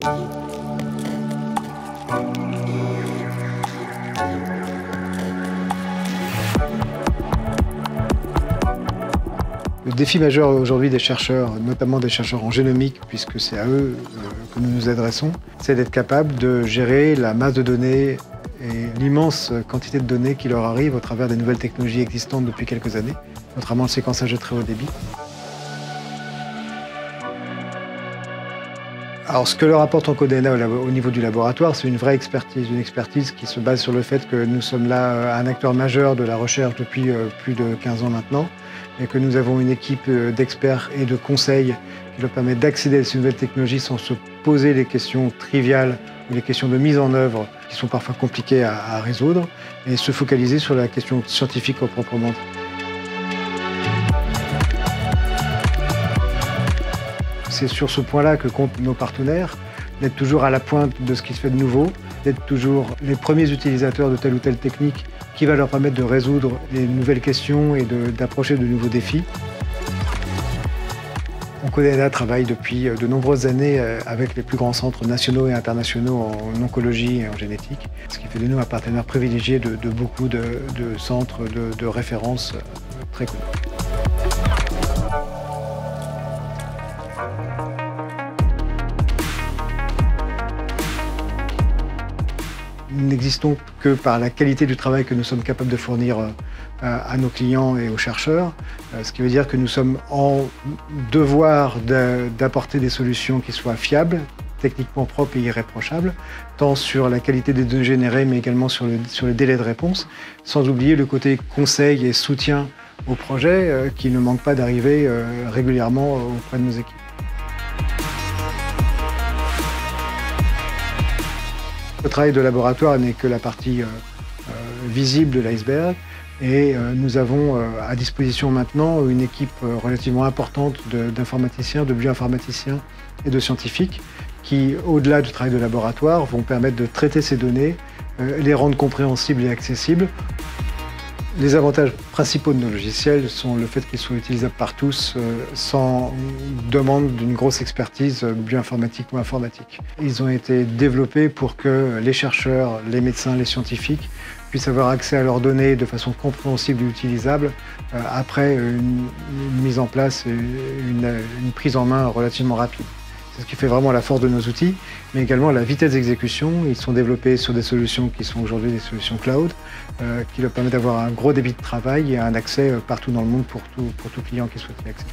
Le défi majeur aujourd'hui des chercheurs, notamment des chercheurs en génomique, puisque c'est à eux que nous nous adressons, c'est d'être capable de gérer la masse de données et l'immense quantité de données qui leur arrivent au travers des nouvelles technologies existantes depuis quelques années, notamment le séquençage de très haut débit. Alors, ce que leur apporte OncoDNA au niveau du laboratoire, c'est une vraie expertise, une expertise qui se base sur le fait que nous sommes là un acteur majeur de la recherche depuis plus de 15 ans maintenant, et que nous avons une équipe d'experts et de conseils qui leur permet d'accéder à ces nouvelles technologies sans se poser les questions triviales ou les questions de mise en œuvre qui sont parfois compliquées à résoudre, et se focaliser sur la question scientifique proprement dite. C'est sur ce point-là que comptent nos partenaires, d'être toujours à la pointe de ce qui se fait de nouveau, d'être toujours les premiers utilisateurs de telle ou telle technique qui va leur permettre de résoudre les nouvelles questions et d'approcher de nouveaux défis. OncoDNA travaille depuis de nombreuses années avec les plus grands centres nationaux et internationaux en oncologie et en génétique, ce qui fait de nous un partenaire privilégié de beaucoup de centres de référence très connus. Nous n'existons que par la qualité du travail que nous sommes capables de fournir à nos clients et aux chercheurs, ce qui veut dire que nous sommes en devoir d'apporter des solutions qui soient fiables, techniquement propres et irréprochables, tant sur la qualité des données générées, mais également sur le délai de réponse, sans oublier le côté conseil et soutien au projet qui ne manque pas d'arriver régulièrement auprès de nos équipes. Le travail de laboratoire n'est que la partie visible de l'iceberg et nous avons à disposition maintenant une équipe relativement importante d'informaticiens, de bioinformaticiens et de scientifiques qui, au-delà du travail de laboratoire, vont permettre de traiter ces données, les rendre compréhensibles et accessibles. Les avantages principaux de nos logiciels sont le fait qu'ils soient utilisables par tous sans demande d'une grosse expertise bioinformatique ou informatique. Ils ont été développés pour que les chercheurs, les médecins, les scientifiques puissent avoir accès à leurs données de façon compréhensible et utilisable après une mise en place et une prise en main relativement rapide. C'est ce qui fait vraiment la force de nos outils, mais également la vitesse d'exécution. Ils sont développés sur des solutions qui sont aujourd'hui des solutions cloud, qui leur permettent d'avoir un gros débit de travail et un accès partout dans le monde pour tout client qui souhaite y accéder.